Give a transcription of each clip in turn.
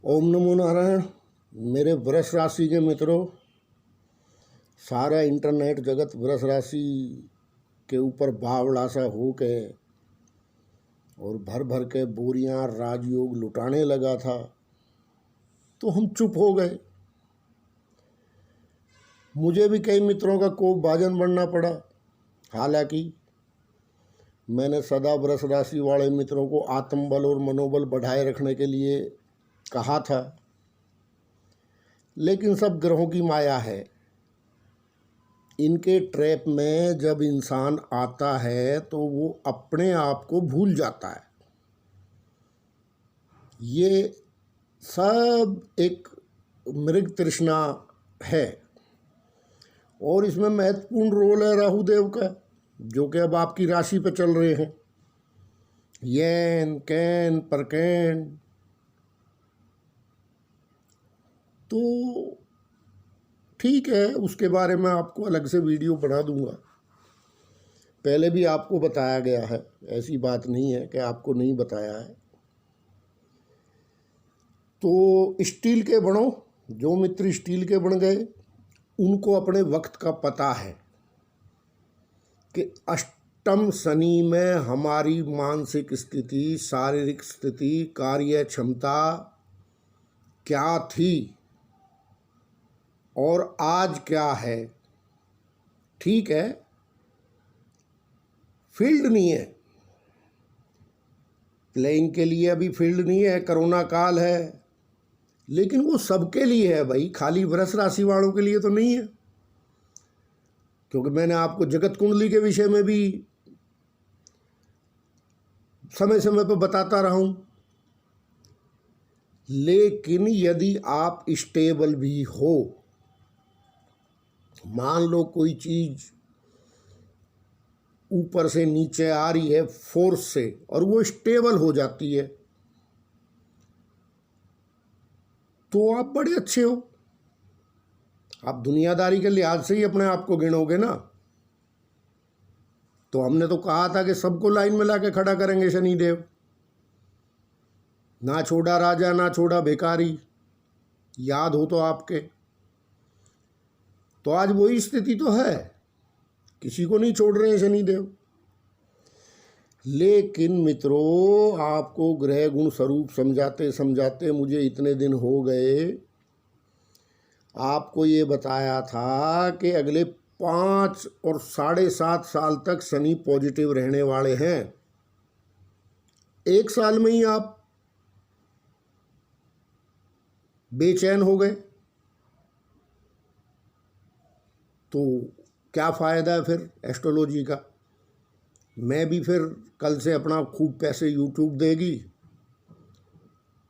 ओम नमो नारायण। मेरे वृष राशि के मित्रों, सारा इंटरनेट जगत वृष राशि के ऊपर बावड़ा सा हो के और भर भर के बोरियां राजयोग लुटाने लगा था, तो हम चुप हो गए। मुझे भी कई मित्रों का कोप भाजन बनना पड़ा। हालांकि मैंने सदा वृष राशि वाले मित्रों को आत्मबल और मनोबल बढ़ाए रखने के लिए कहा था, लेकिन सब ग्रहों की माया है। इनके ट्रैप में जब इंसान आता है तो वो अपने आप को भूल जाता है। ये सब एक मृग तृष्णा है और इसमें महत्वपूर्ण रोल है राहु देव का, जो कि अब आपकी राशि पे चल रहे हैं। येन कैन परकैन, तो ठीक है, उसके बारे में आपको अलग से वीडियो बना दूंगा। पहले भी आपको बताया गया है, ऐसी बात नहीं है कि आपको नहीं बताया है। तो स्टील के बनो, जो मित्र स्टील के बन गए उनको अपने वक्त का पता है कि अष्टम शनि में हमारी मानसिक स्थिति, शारीरिक स्थिति, कार्य क्षमता क्या थी और आज क्या है। ठीक है, फील्ड नहीं है, प्लेइंग के लिए अभी फील्ड नहीं है, कोरोना काल है, लेकिन वो सबके लिए है भाई, खाली वृष राशि वालों के लिए तो नहीं है। क्योंकि मैंने आपको जगत कुंडली के विषय में भी समय समय पर बताता रहा हूं। लेकिन यदि आप स्टेबल भी हो, मान लो कोई चीज ऊपर से नीचे आ रही है फोर्स से और वो स्टेबल हो जाती है, तो आप बड़े अच्छे हो। आप दुनियादारी के लिहाज से ही अपने आप को गिनोगे ना। तो हमने तो कहा था कि सबको लाइन में लाके खड़ा करेंगे शनिदेव, ना छोड़ा राजा ना छोड़ा भिखारी, याद हो तो आपके। तो आज वही स्थिति तो है, किसी को नहीं छोड़ रहे हैं शनिदेव। लेकिन मित्रों, आपको ग्रह गुण स्वरूप समझाते समझाते मुझे इतने दिन हो गए। आपको ये बताया था कि अगले 5 और 7.5 साल तक शनि पॉजिटिव रहने वाले हैं। 1 साल में ही आप बेचैन हो गए, तो क्या फ़ायदा है फिर एस्ट्रोलॉजी का। मैं भी फिर कल से अपना खूब पैसे यूट्यूब देगी,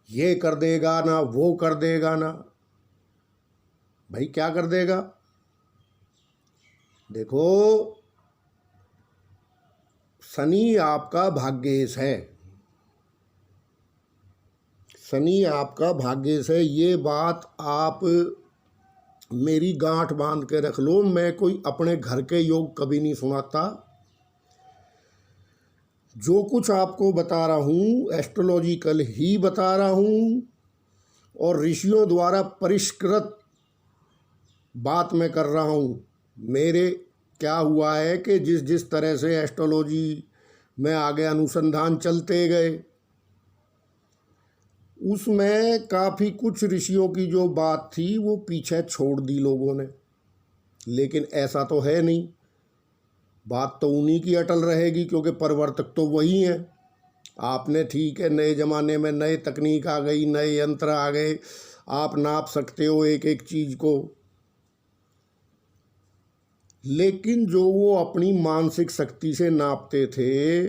ये कर देगा ना, वो कर देगा ना। भाई क्या कर देगा? देखो, शनि आपका भाग्येश है, शनि आपका भाग्येश है। ये बात आप मेरी गांठ बांध के रख लो। मैं कोई अपने घर के योग कभी नहीं सुनाता। जो कुछ आपको बता रहा हूँ एस्ट्रोलॉजिकल ही बता रहा हूँ और ऋषियों द्वारा परिष्कृत बात मैं कर रहा हूँ। मेरे क्या हुआ है कि जिस जिस तरह से एस्ट्रोलॉजी में आगे अनुसंधान चलते गए, उसमें काफ़ी कुछ ऋषियों की जो बात थी वो पीछे छोड़ दी लोगों ने। लेकिन ऐसा तो है नहीं, बात तो उन्हीं की अटल रहेगी, क्योंकि प्रवर्तक तो वही हैं। आपने ठीक है, नए ज़माने में नए तकनीक आ गई, नए यंत्र आ गए, आप नाप सकते हो एक एक चीज़ को। लेकिन जो वो अपनी मानसिक शक्ति से नापते थे,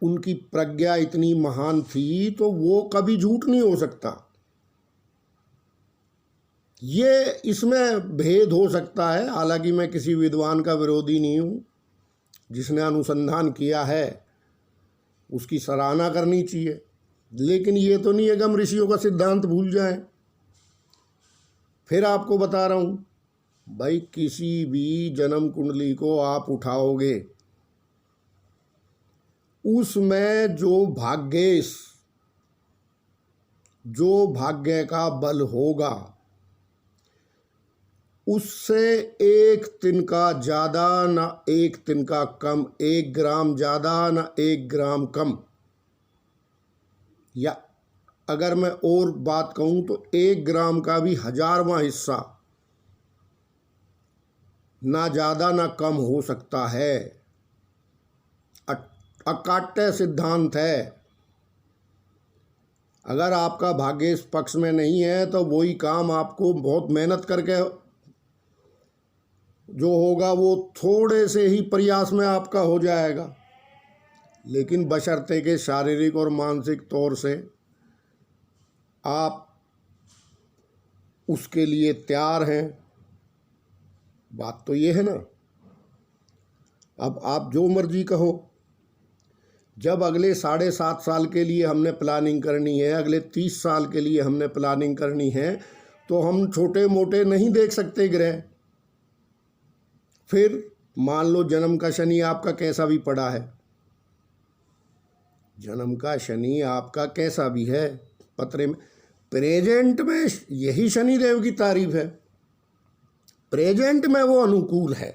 उनकी प्रज्ञा इतनी महान थी, तो वो कभी झूठ नहीं हो सकता। ये इसमें भेद हो सकता है। हालांकि मैं किसी विद्वान का विरोधी नहीं हूँ, जिसने अनुसंधान किया है उसकी सराहना करनी चाहिए। लेकिन ये तो नहीं है कि हम ऋषियों का सिद्धांत भूल जाएं। फिर आपको बता रहा हूँ भाई, किसी भी जन्म कुंडली को आप उठाओगे, उसमें जो भाग्येश जो भाग्य का बल होगा उससे एक तिनका ज़्यादा ना एक तिनका कम, 1 ग्राम ज़्यादा ना 1 ग्राम कम, या अगर मैं और बात कहूँ तो 1 ग्राम का भी 1000वां हिस्सा ना ज़्यादा ना कम हो सकता है। अकाट्य सिद्धांत है। अगर आपका भाग्य इस पक्ष में नहीं है तो वही काम आपको बहुत मेहनत करके जो होगा वो थोड़े से ही प्रयास में आपका हो जाएगा, लेकिन बशर्ते कि शारीरिक और मानसिक तौर से आप उसके लिए तैयार हैं। बात तो ये है ना। अब आप जो मर्जी कहो, जब अगले 7.5 साल के लिए हमने प्लानिंग करनी है, अगले 30 साल के लिए हमने प्लानिंग करनी है, तो हम छोटे मोटे नहीं देख सकते ग्रह। फिर मान लो जन्म का शनि आपका कैसा भी पड़ा है, जन्म का शनि आपका कैसा भी है, पत्रे में प्रेजेंट में यही शनि देव की तारीफ है, प्रेजेंट में वो अनुकूल है।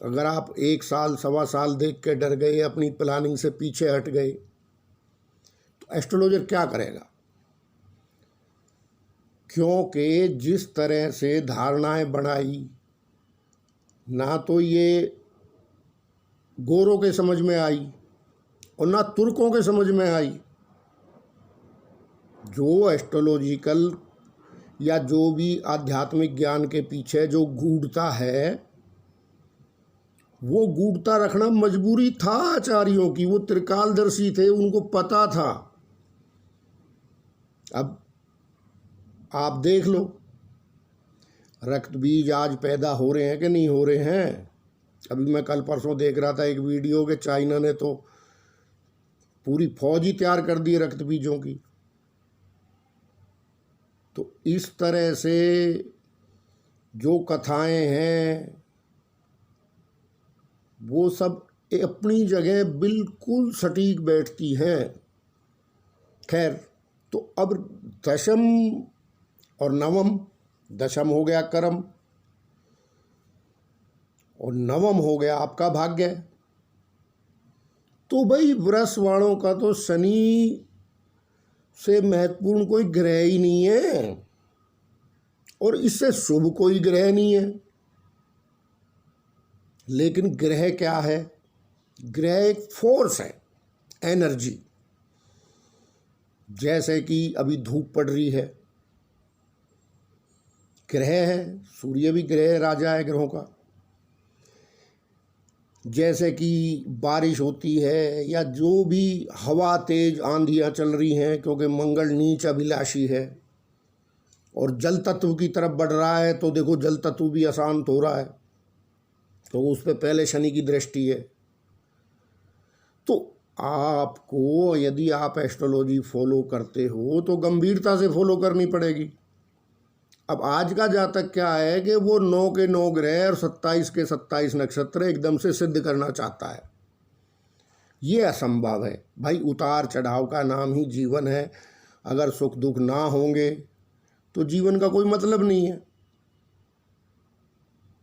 अगर आप 1 साल 1.25 साल देख के डर गए, अपनी प्लानिंग से पीछे हट गए, तो एस्ट्रोलॉजर क्या करेगा? क्योंकि जिस तरह से धारणाएं बनाई, ना तो ये गोरों के समझ में आई और ना तुर्कों के समझ में आई। जो एस्ट्रोलॉजिकल या जो भी आध्यात्मिक ज्ञान के पीछे जो गूढ़ता है, वो गूढ़ता रखना मजबूरी था आचार्यों की। वो त्रिकालदर्शी थे, उनको पता था। अब आप देख लो, रक्त बीज आज पैदा हो रहे हैं कि नहीं हो रहे हैं। अभी मैं कल परसों देख रहा था एक वीडियो के चाइना ने तो पूरी फौज ही तैयार कर दी रक्त बीजों की। तो इस तरह से जो कथाएं हैं वो सब अपनी जगह बिल्कुल सटीक बैठती हैं। खैर, तो अब दशम और नवम, दशम हो गया कर्म और नवम हो गया आपका भाग्य। तो भाई वृष वालों का तो शनि से महत्वपूर्ण कोई ग्रह ही नहीं है और इससे शुभ कोई ग्रह नहीं है। लेकिन ग्रह क्या है? ग्रह एक फोर्स है, एनर्जी। जैसे कि अभी धूप पड़ रही है, ग्रह है, सूर्य भी ग्रह राजा है ग्रहों का। जैसे कि बारिश होती है या जो भी हवा तेज आंधियाँ चल रही हैं, क्योंकि मंगल नीच अभिलाषी है और जल तत्व की तरफ बढ़ रहा है, तो देखो जल तत्व भी अशांत हो रहा है, तो उस पर पहले शनि की दृष्टि है। तो आपको यदि आप एस्ट्रोलॉजी फॉलो करते हो तो गंभीरता से फॉलो करनी पड़ेगी। अब आज का जातक क्या है कि वो 9 के 9 ग्रह और 27 के 27 नक्षत्र एकदम से सिद्ध करना चाहता है। ये असंभव है भाई। उतार चढ़ाव का नाम ही जीवन है। अगर सुख दुख ना होंगे तो जीवन का कोई मतलब नहीं है।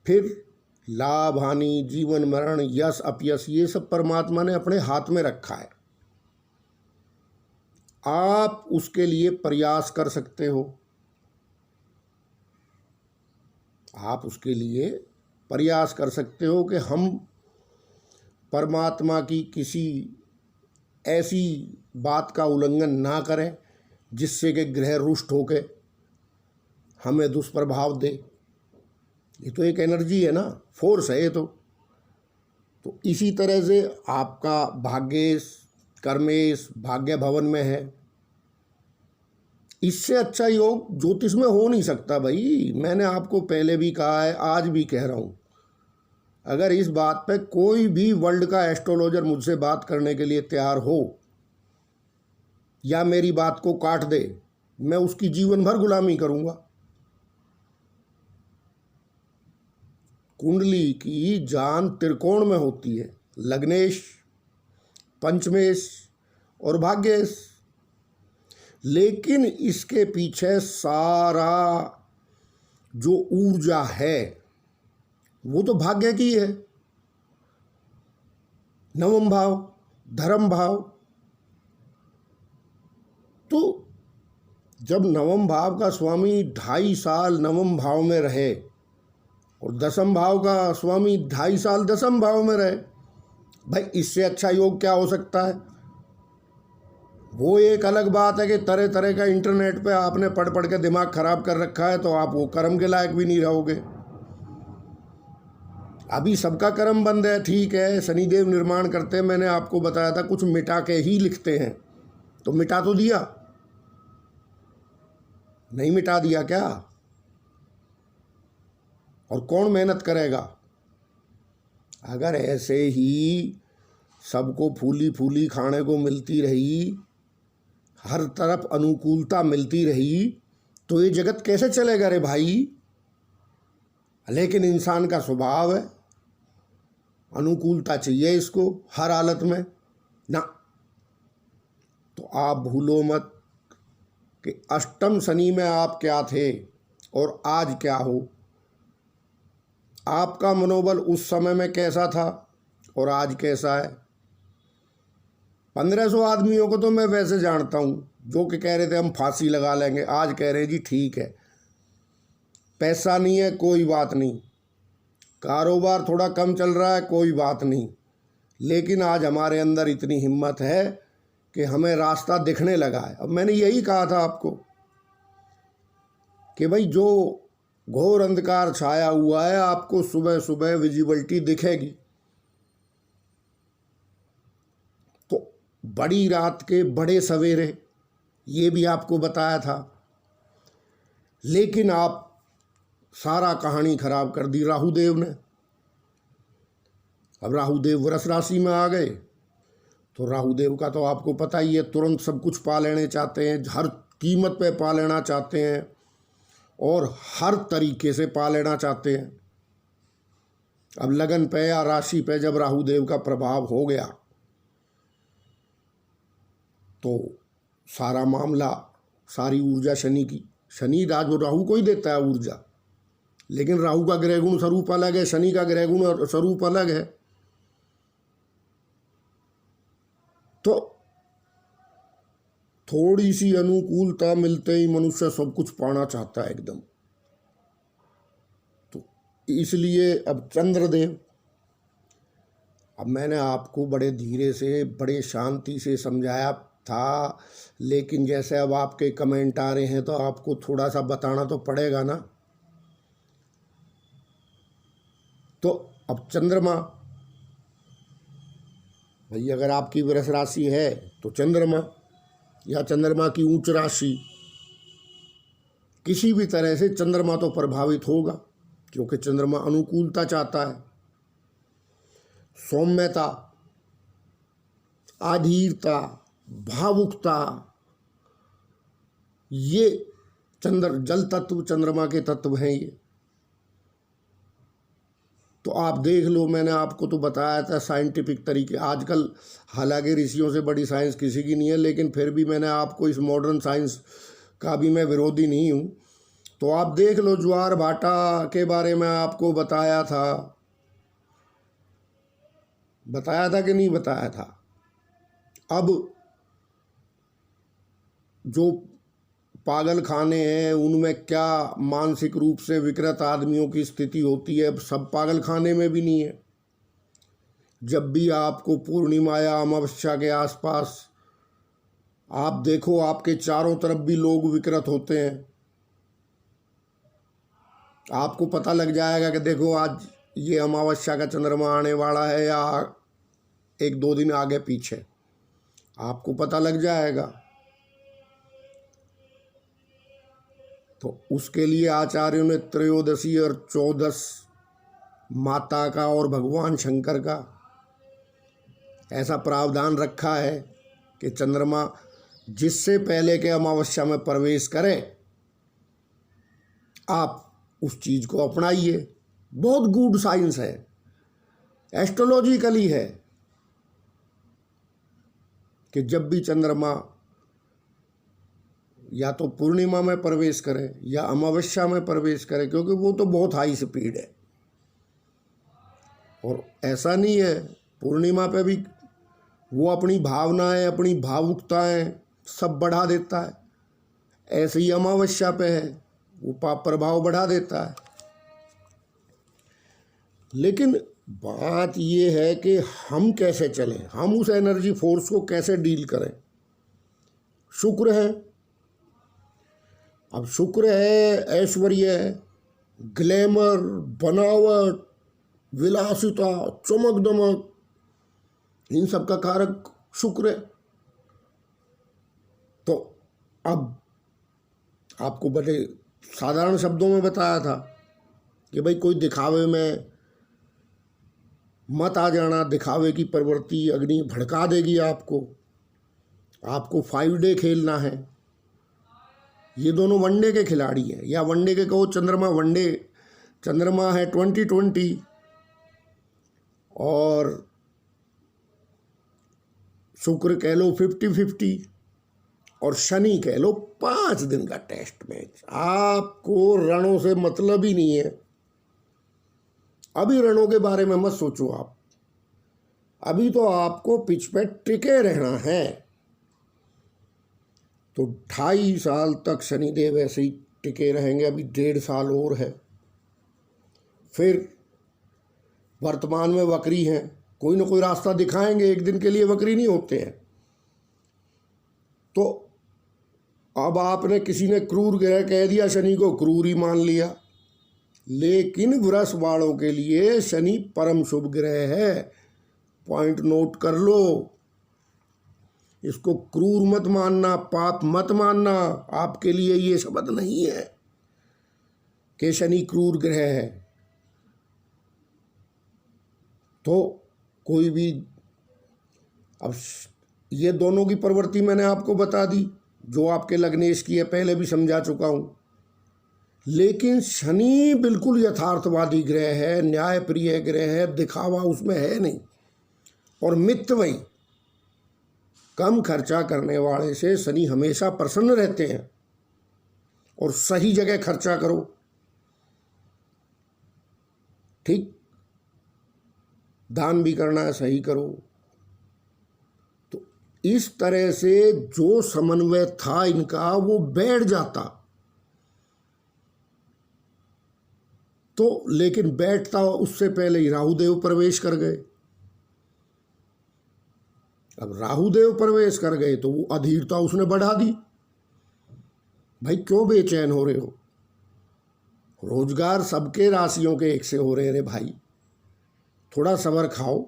फिर लाभ हानि, जीवन मरण, यश अपयश, ये सब परमात्मा ने अपने हाथ में रखा है। आप उसके लिए प्रयास कर सकते हो, आप उसके लिए प्रयास कर सकते हो कि हम परमात्मा की किसी ऐसी बात का उल्लंघन ना करें जिससे कि ग्रह रुष्ट होकर हमें दुष्प्रभाव दे। ये तो एक एनर्जी है ना, फोर्स है ये तो इसी तरह से आपका भाग्येश कर्मेश भाग्य भवन में है। इससे अच्छा योग ज्योतिष में हो नहीं सकता भाई। मैंने आपको पहले भी कहा है, आज भी कह रहा हूँ, अगर इस बात पे कोई भी वर्ल्ड का एस्ट्रोलॉजर मुझसे बात करने के लिए तैयार हो या मेरी बात को काट दे, मैं उसकी जीवन भर गुलामी करूँगा। कुंडली की जान त्रिकोण में होती है, लग्नेश, पंचमेश और भाग्येश। लेकिन इसके पीछे सारा जो ऊर्जा है वो तो भाग्य की है। नवम भाव, धर्म भाव। तो जब नवम भाव का स्वामी 2.5 साल नवम भाव में रहे और दसम भाव का स्वामी 2.5 साल दसम भाव में रहे, भाई इससे अच्छा योग क्या हो सकता है। वो एक अलग बात है कि तरह तरह का इंटरनेट पे आपने पढ़ पढ़ के दिमाग खराब कर रखा है, तो आप वो कर्म के लायक भी नहीं रहोगे। अभी सबका कर्म बंद है, ठीक है, शनिदेव निर्माण करते हैं, मैंने आपको बताया था कुछ मिटा के ही लिखते हैं, तो मिटा तो दिया, नहीं मिटा दिया क्या? और कौन मेहनत करेगा? अगर ऐसे ही सबको फूली फूली खाने को मिलती रही, हर तरफ अनुकूलता मिलती रही, तो ये जगत कैसे चलेगा रे भाई। लेकिन इंसान का स्वभाव है, अनुकूलता चाहिए इसको हर हालत में ना। तो आप भूलो मत कि अष्टम शनि में आप क्या थे और आज क्या हो। आपका मनोबल उस समय में कैसा था और आज कैसा है। 1500 आदमियों को तो मैं वैसे जानता हूँ जो कि कह रहे थे हम फांसी लगा लेंगे, आज कह रहे हैं जी ठीक है, पैसा नहीं है कोई बात नहीं, कारोबार थोड़ा कम चल रहा है कोई बात नहीं, लेकिन आज हमारे अंदर इतनी हिम्मत है कि हमें रास्ता दिखने लगा है। अब मैंने यही कहा था आपको कि भाई जो घोर अंधकार छाया हुआ है, आपको सुबह सुबह विजिबिलिटी दिखेगी। तो बड़ी रात के बड़े सवेरे, ये भी आपको बताया था, लेकिन आप सारा कहानी खराब कर दी राहुदेव ने। अब राहुदेव वृष राशि में आ गए, तो राहुदेव का तो आपको पता ही है, तुरंत सब कुछ पा लेने चाहते हैं, हर कीमत पे पा लेना चाहते हैं और हर तरीके से पा लेना चाहते हैं। अब लगन पे या राशि पे जब राहुदेव का प्रभाव हो गया, तो सारा मामला, सारी ऊर्जा शनि की, शनि राहु को ही देता है ऊर्जा, लेकिन राहु का ग्रह गुण स्वरूप अलग है, शनि का ग्रह गुण स्वरूप अलग है। तो थोड़ी सी अनुकूलता मिलते ही मनुष्य सब कुछ पाना चाहता है एकदम। तो इसलिए अब चंद्रदेव, अब मैंने आपको बड़े धीरे से बड़े शांति से समझाया था, लेकिन जैसे अब आपके कमेंट आ रहे हैं तो आपको थोड़ा सा बताना तो पड़ेगा ना। तो अब चंद्रमा, भाई अगर आपकी वृष राशि है तो चंद्रमा या चंद्रमा की उच्च राशि, किसी भी तरह से चंद्रमा तो प्रभावित होगा, क्योंकि चंद्रमा अनुकूलता चाहता है, सौम्यता, आधीरता, भावुकता, ये जल तत्व चंद्रमा के तत्व हैं ये। तो आप देख लो, मैंने आपको तो बताया था साइंटिफिक तरीके, आजकल हालांकि ऋषियों से बड़ी साइंस किसी की नहीं है, लेकिन फिर भी मैंने आपको इस मॉडर्न साइंस का भी मैं विरोधी नहीं हूँ। तो आप देख लो, ज्वार भाटा के बारे में आपको बताया था कि नहीं बताया था। अब जो पागल खाने हैं उनमें क्या मानसिक रूप से विकृत आदमियों की स्थिति होती है, सब पागल खाने में भी नहीं है। जब भी आपको पूर्णिमा या अमावस्या के आसपास आप देखो, आपके चारों तरफ भी लोग विकृत होते हैं। आपको पता लग जाएगा कि देखो आज ये अमावस्या का चंद्रमा आने वाला है या 1-2 दिन आगे पीछे, आपको पता लग जाएगा। तो उसके लिए आचार्यों ने त्रयोदशी और 14 माता का और भगवान शंकर का ऐसा प्रावधान रखा है कि चंद्रमा जिससे पहले के अमावस्या में प्रवेश करे, आप उस चीज़ को अपनाइए। बहुत गुड साइंस है, एस्ट्रोलॉजिकली है, कि जब भी चंद्रमा या तो पूर्णिमा में प्रवेश करें या अमावस्या में प्रवेश करें, क्योंकि वो तो बहुत हाई स्पीड है। और ऐसा नहीं है, पूर्णिमा पे भी वो अपनी भावनाएं, अपनी भावुकताएं सब बढ़ा देता है। ऐसे ही अमावस्या पे है, वो पाप प्रभाव बढ़ा देता है। लेकिन बात ये है कि हम कैसे चलें, हम उस एनर्जी फोर्स को कैसे डील करें। शुक्र है, अब शुक्र है, ऐश्वर्य, ग्लैमर, बनावट, विलासिता, चमक दमक, इन सब का कारक शुक्र है। तो अब आपको बड़े साधारण शब्दों में बताया था कि भाई कोई दिखावे में मत आ जाना, दिखावे की प्रवृत्ति अग्नि भड़का देगी आपको। आपको 5 डे खेलना है। ये दोनों वनडे के खिलाड़ी हैं, या वनडे के कहो, चंद्रमा वनडे, चंद्रमा है 2020 और शुक्र कह लो 50-50 और शनि कह लो 5 दिन का टेस्ट मैच। आपको रणों से मतलब ही नहीं है। अभी रणों के बारे में मत सोचो आप, अभी तो आपको पिच पे टिके रहना है। तो 2.5 साल तक शनिदेव ऐसे ही टिके रहेंगे, अभी 1.5 साल और है। फिर वर्तमान में वक्री हैं, कोई ना कोई रास्ता दिखाएंगे, एक दिन के लिए वक्री नहीं होते हैं। तो अब आपने, किसी ने क्रूर ग्रह कह दिया, शनि को क्रूर ही मान लिया। लेकिन वृष वालों के लिए शनि परम शुभ ग्रह है, पॉइंट नोट कर लो। इसको क्रूर मत मानना, पाप मत मानना। आपके लिए ये शब्द नहीं है कि शनि क्रूर ग्रह है। तो कोई भी, अब ये दोनों की प्रवृत्ति मैंने आपको बता दी, जो आपके लग्नेश की है, पहले भी समझा चुका हूं। लेकिन शनि बिल्कुल यथार्थवादी ग्रह है, न्यायप्रिय ग्रह है, दिखावा उसमें है नहीं। और मितव्ययी, कम खर्चा करने वाले से शनि हमेशा प्रसन्न रहते हैं। और सही जगह खर्चा करो, ठीक, दान भी करना है, सही करो। तो इस तरह से जो समन्वय था इनका वो बैठ जाता। तो लेकिन बैठता उससे पहले ही राहुदेव प्रवेश कर गए। अब राहुदेव प्रवेश कर गए तो वो अधीरता उसने बढ़ा दी। भाई क्यों बेचैन हो रहे हो? रोजगार सबके राशियों के एक से हो रहे रे भाई, थोड़ा सब्र खाओ।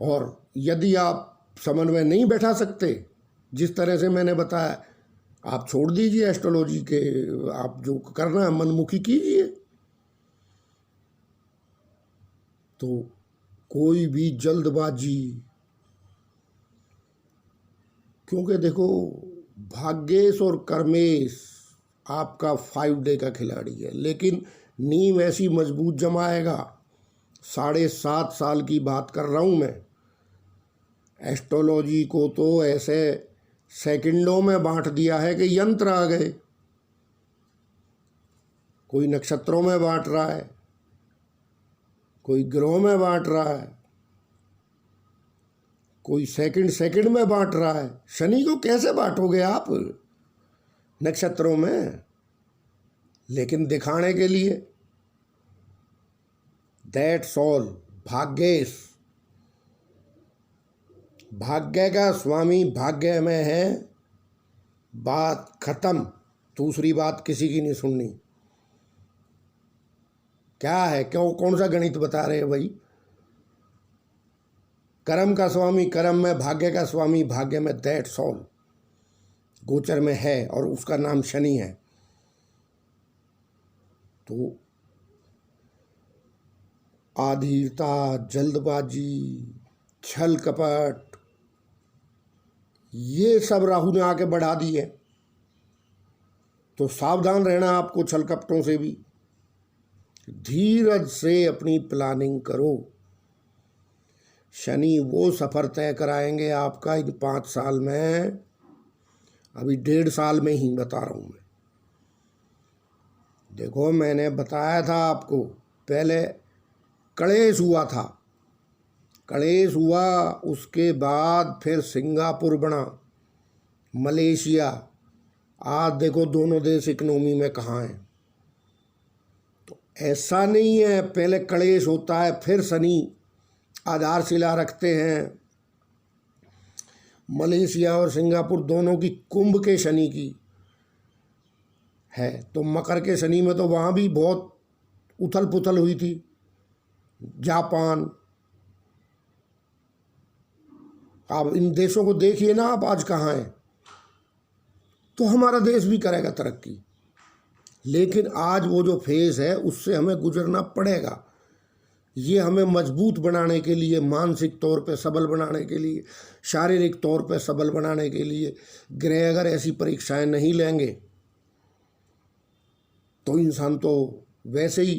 और यदि आप समन्वय नहीं बैठा सकते, जिस तरह से मैंने बताया, आप छोड़ दीजिए एस्ट्रोलॉजी के, आप जो करना है मनमुखी कीजिए। तो कोई भी जल्दबाजी, क्योंकि देखो भाग्येश और कर्मेश आपका 5 डे का खिलाड़ी है, लेकिन नींव ऐसी मजबूत जमाएगा। 7.5 साल की बात कर रहा हूँ मैं। एस्ट्रोलॉजी को तो ऐसे सेकंडों में बांट दिया है कि यंत्र आ गए। कोई नक्षत्रों में बांट रहा है, कोई ग्रहों में बांट रहा है, कोई सेकंड में बांट रहा है। शनि को कैसे बांटोगे आप नक्षत्रों में? लेकिन दिखाने के लिए, दैट्स ऑल। भाग्येश, भाग्य का स्वामी भाग्य में है, बात खत्म। दूसरी बात किसी की नहीं सुननी। क्या है, क्यों, कौन सा गणित बता रहे हैं भाई? कर्म का स्वामी कर्म में, भाग्य का स्वामी भाग्य में, दैट्स ऑल। गोचर में है और उसका नाम शनि है। तो आधीरता, जल्दबाजी, छल कपट, ये सब राहु ने आके बढ़ा दी है। तो सावधान रहना आपको छल कपटों से भी। धीरज से अपनी प्लानिंग करो। शनि वो सफ़र तय कराएंगे आपका इन 5 साल में अभी 1.5 साल में ही बता रहा हूँ मैं। देखो मैंने बताया था आपको, पहले कलेश हुआ था, कलेश हुआ, उसके बाद फिर सिंगापुर बना, मलेशिया, आज देखो दोनों देश इकोनॉमी में कहाँ हैं। तो ऐसा नहीं है, पहले कलेश होता है फिर शनि आधारशिला रखते हैं। मलेशिया और सिंगापुर दोनों की कुंभ के शनि की है, तो मकर के शनि में तो वहाँ भी बहुत उथल पुथल हुई थी। जापान, आप इन देशों को देखिए ना, आप आज कहाँ हैं। तो हमारा देश भी करेगा तरक्की, लेकिन आज वो जो फेज है उससे हमें गुजरना पड़ेगा। ये हमें मजबूत बनाने के लिए, मानसिक तौर पे सबल बनाने के लिए, शारीरिक तौर पे सबल बनाने के लिए, ग्रह अगर ऐसी परीक्षाएं नहीं लेंगे तो इंसान तो वैसे ही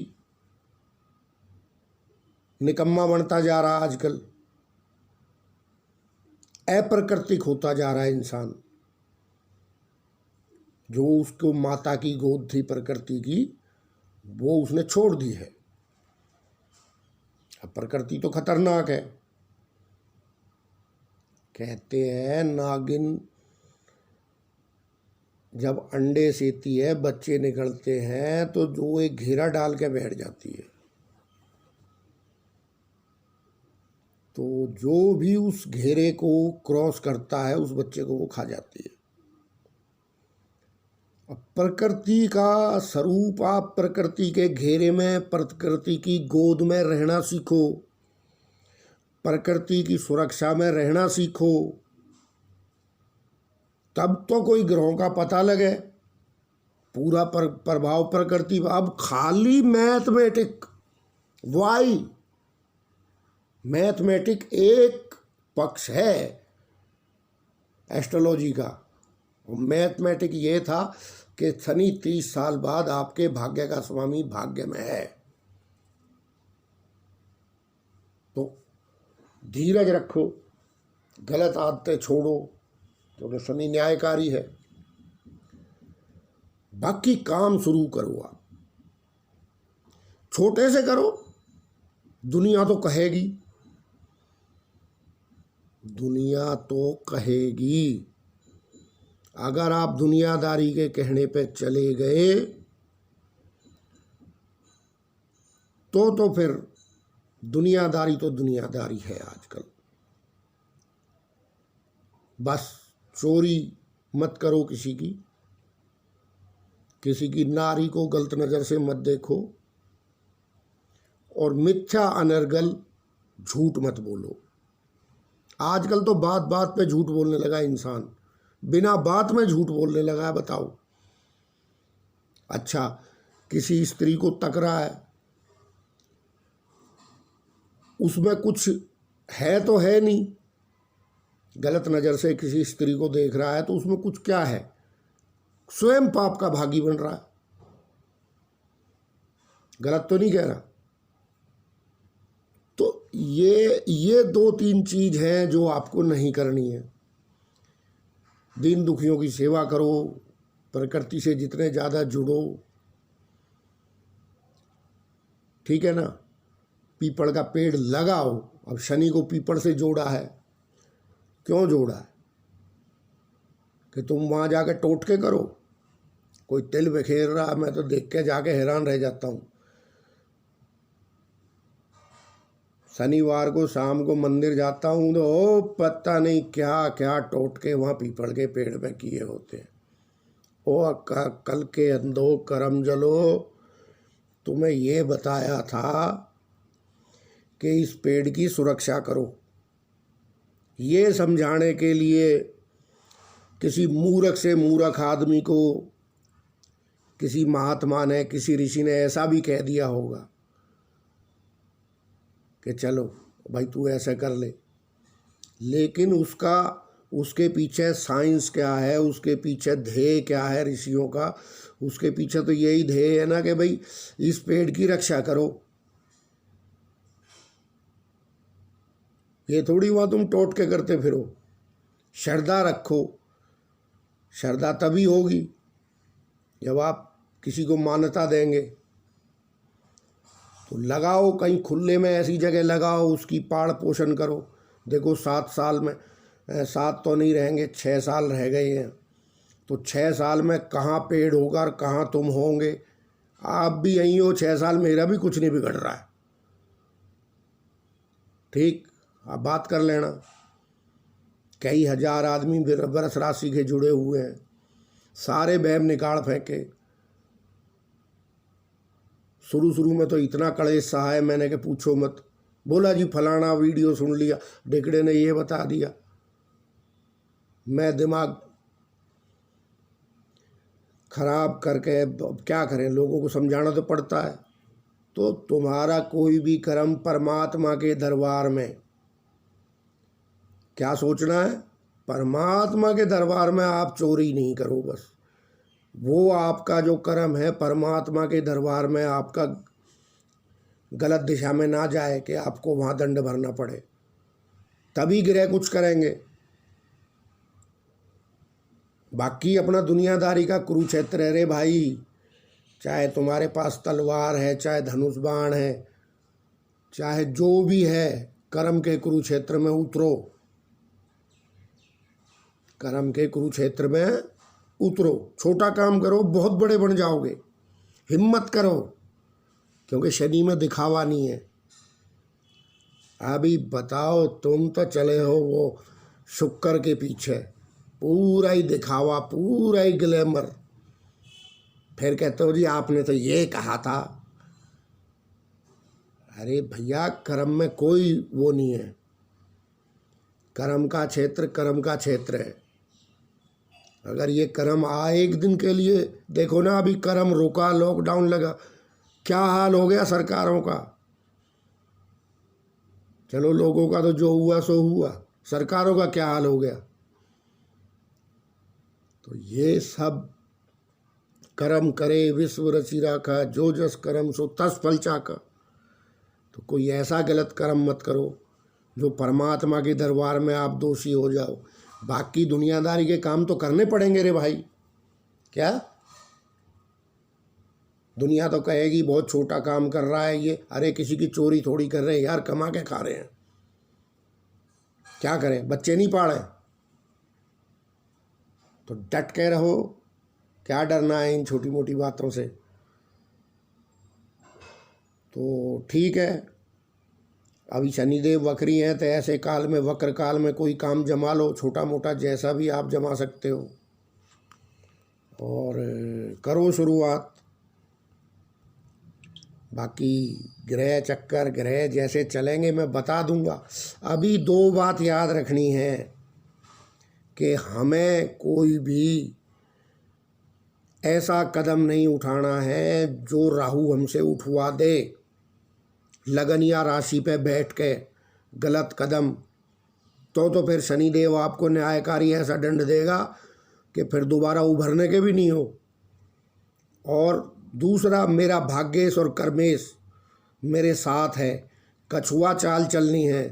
निकम्मा बनता जा रहा, आजकल अप्राकृतिक होता जा रहा है इंसान। जो उसको माता की गोद थी प्रकृति की, वो उसने छोड़ दी है। अब प्रकृति तो खतरनाक है। कहते हैं नागिन जब अंडे सेती है, बच्चे निकलते हैं, तो जो एक घेरा डाल के बैठ जाती है, तो जो भी उस घेरे को क्रॉस करता है उस बच्चे को वो खा जाती है। अब प्रकृति का स्वरूप, आप प्रकृति के घेरे में, प्रकृति की गोद में रहना सीखो, प्रकृति की सुरक्षा में रहना सीखो, तब तो कोई ग्रहों का पता लगे। पूरा प्रभाव प्रकृति। अब खाली मैथमेटिक, वाई मैथमेटिक एक पक्ष है एस्ट्रोलॉजी का। मैथमेटिक ये था कि शनि 30 साल बाद आपके भाग्य का स्वामी भाग्य में है, तो धीरज रखो, गलत आदतें छोड़ो, क्योंकि शनि न्यायकारी है। बाकी काम शुरू करो, आप छोटे से करो, दुनिया तो कहेगी, दुनिया तो कहेगी। अगर आप दुनियादारी के कहने पे चले गए तो फिर दुनियादारी तो दुनियादारी है आजकल। बस चोरी मत करो किसी की नारी को गलत नज़र से मत देखो, और मिथ्या अनर्गल झूठ मत बोलो। आजकल तो बात बात पे झूठ बोलने लगा इंसान, बिना बात में झूठ बोलने लगा है। बताओ, अच्छा किसी स्त्री को तक रहा है, उसमें कुछ है तो है नहीं, गलत नज़र से किसी स्त्री को देख रहा है तो उसमें कुछ क्या है, स्वयं पाप का भागी बन रहा है। गलत तो नहीं कह रहा। तो ये 2-3 चीज हैं जो आपको नहीं करनी है। दीन दुखियों की सेवा करो, प्रकृति से जितने ज़्यादा जुड़ो, ठीक है ना। पीपल का पेड़ लगाओ। अब शनि को पीपल से जोड़ा है, क्यों जोड़ा है? कि तुम वहाँ जाके टोटके करो। कोई तिल बिखेर रहा, मैं तो देख के जाके हैरान रह जाता हूँ। शनिवार को शाम को मंदिर जाता हूँ तो ओ पता नहीं क्या क्या टोटके वहाँ पीपल के पेड़ पे किए होते हैं। ओ कल के अंधो करम जलो, तुम्हें ये बताया था कि इस पेड़ की सुरक्षा करो, ये समझाने के लिए किसी मूर्ख से मूर्ख आदमी को किसी महात्मा ने, किसी ऋषि ने ऐसा भी कह दिया होगा कि चलो भाई तू ऐसा कर ले, लेकिन उसके पीछे साइंस क्या है, उसके पीछे ध्येय क्या है ऋषियों का, उसके पीछे तो यही ध्येय है ना कि भाई इस पेड़ की रक्षा करो। ये थोड़ी वहाँ तुम टोट के करते फिरो। श्रद्धा रखो, श्रद्धा तभी होगी जब आप किसी को मान्यता देंगे। तो लगाओ कहीं खुले में, ऐसी जगह लगाओ, उसकी पाड़ पोषण करो। देखो 7 साल में, 7 तो नहीं रहेंगे, 6 साल रह गए हैं, तो 6 साल में कहाँ पेड़ होगा और कहाँ तुम होंगे। आप भी यहीं हो, 6 साल मेरा भी कुछ नहीं बिगड़ रहा है। ठीक, आप बात कर लेना। कई हजार आदमी बरस राशि के जुड़े हुए हैं, सारे वहम निकाल फेंके। शुरू में तो इतना कलेश सहा है मैंने कि पूछो मत। बोला जी फलाना वीडियो सुन लिया, ढिकड़े ने ये बता दिया। मैं दिमाग खराब करके अब क्या करें, लोगों को समझाना तो पड़ता है। तो तुम्हारा कोई भी कर्म परमात्मा के दरबार में, क्या सोचना है, परमात्मा के दरबार में आप चोरी नहीं करो। बस वो आपका जो कर्म है परमात्मा के दरबार में आपका गलत दिशा में ना जाए कि आपको वहाँ दंड भरना पड़े, तभी ग्रह कुछ करेंगे। बाकी अपना दुनियादारी का कुरुक्षेत्र है रे भाई। चाहे तुम्हारे पास तलवार है, चाहे धनुष बाण है, चाहे जो भी है, कर्म के कुरुक्षेत्र में उतरो। कर्म के कुरुक्षेत्र में उतरो, छोटा काम करो, बहुत बड़े बन जाओगे। हिम्मत करो, क्योंकि शनि में दिखावा नहीं है। अभी बताओ, तुम तो चले हो वो शुक्र के पीछे, पूरा ही दिखावा, पूरा ही ग्लैमर। फिर कहते हो जी आपने तो ये कहा था। अरे भैया, कर्म में कोई वो नहीं है। कर्म का क्षेत्र कर्म का क्षेत्र है। अगर ये कर्म एक दिन के लिए, देखो ना अभी कर्म रुका, लॉकडाउन लगा, क्या हाल हो गया सरकारों का। चलो लोगों का तो जो हुआ सो हुआ, सरकारों का क्या हाल हो गया। तो ये सब कर्म करे विश्व रचि राखा, जो जस कर्म सो तस फल चाखा। तो कोई ऐसा गलत कर्म मत करो जो परमात्मा के दरबार में आप दोषी हो जाओ। बाकी दुनियादारी के काम तो करने पड़ेंगे रे भाई। क्या दुनिया तो कहेगी बहुत छोटा काम कर रहा है ये, अरे किसी की चोरी थोड़ी कर रहे हैं यार, कमा के खा रहे हैं। क्या करें, बच्चे नहीं पाले तो डट के रहो। क्या डरना है इन छोटी मोटी बातों से। तो ठीक है, अभी शनिदेव वक्री हैं, तो ऐसे काल में, वक्र काल में कोई काम जमा लो, छोटा मोटा जैसा भी आप जमा सकते हो, और करो शुरुआत। बाकी ग्रह चक्कर, ग्रह जैसे चलेंगे मैं बता दूंगा। अभी 2 बात याद रखनी है कि हमें कोई भी ऐसा कदम नहीं उठाना है जो राहु हमसे उठवा दे। लगन या राशि पे बैठ के गलत कदम, तो फिर शनिदेव आपको न्यायकारी ऐसा दंड देगा कि फिर दोबारा उभरने के भी नहीं हो। और दूसरा, मेरा भाग्येश और कर्मेश मेरे साथ है। कछुआ चाल चलनी है।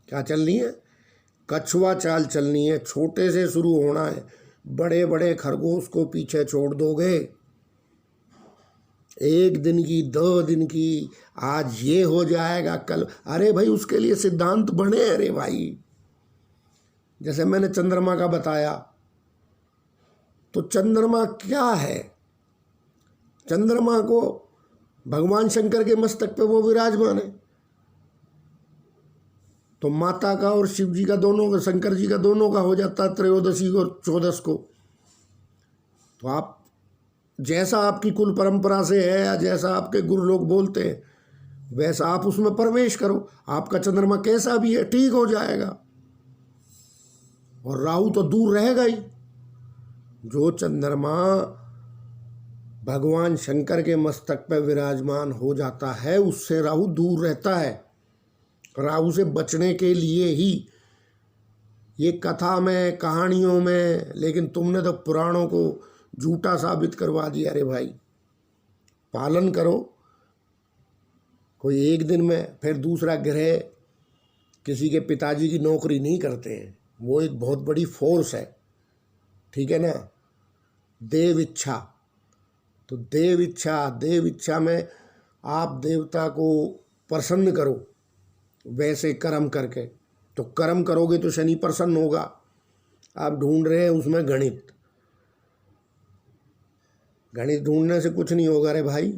क्या चलनी है? कछुआ चाल चलनी है। छोटे से शुरू होना है, बड़े बड़े खरगोश को पीछे छोड़ दोगे। 1 दिन की, 2 दिन की, आज ये हो जाएगा कल, अरे भाई उसके लिए सिद्धांत बने। अरे भाई, जैसे मैंने चंद्रमा का बताया, तो चंद्रमा क्या है? चंद्रमा को भगवान शंकर के मस्तक पे वो विराजमान है। तो माता का और शिव जी का दोनों का, शंकर जी का दोनों का हो जाता है त्रयोदशी और 14 को। तो आप जैसा आपकी कुल परंपरा से है या जैसा आपके गुरु लोग बोलते हैं, वैसा आप उसमें प्रवेश करो। आपका चंद्रमा कैसा भी है, ठीक हो जाएगा। और राहु तो दूर रहेगा ही। जो चंद्रमा भगवान शंकर के मस्तक पर विराजमान हो जाता है, उससे राहु दूर रहता है। राहु से बचने के लिए ही ये कथा में, कहानियों में, लेकिन तुमने तो पुराणों को झूठा साबित करवा दिया। अरे भाई, पालन करो। कोई 1 दिन में फिर दूसरा ग्रह किसी के पिताजी की नौकरी नहीं करते हैं। वो एक बहुत बड़ी फोर्स है। ठीक है ना। देव इच्छा, तो देव इच्छा में आप देवता को प्रसन्न करो वैसे कर्म करके, तो कर्म करोगे तो शनि प्रसन्न होगा। आप ढूंढ रहे हैं उसमें गणित, गणित ढूंढने से कुछ नहीं होगा रे भाई।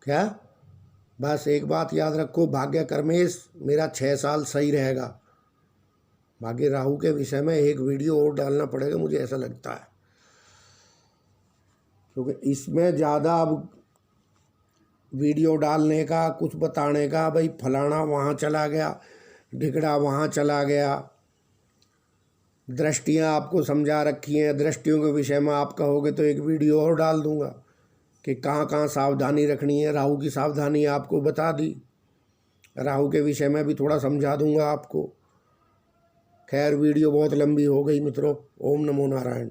क्या, बस एक बात याद रखो, भाग्य कर्मेश मेरा 6 साल सही रहेगा। बाकी राहु के विषय में एक वीडियो और डालना पड़ेगा मुझे ऐसा लगता है, क्योंकि इसमें ज़्यादा अब वीडियो डालने का, कुछ बताने का, भाई फलाना वहाँ चला गया, ढिकड़ा वहाँ चला गया, दृष्टियाँ आपको समझा रखी हैं, दृष्टियों के विषय में आप कहोगे तो एक वीडियो और डाल दूँगा कि कहाँ कहाँ सावधानी रखनी है। राहु की सावधानी आपको बता दी, राहु के विषय में भी थोड़ा समझा दूँगा आपको। खैर वीडियो बहुत लंबी हो गई मित्रों। ओम नमो नारायण।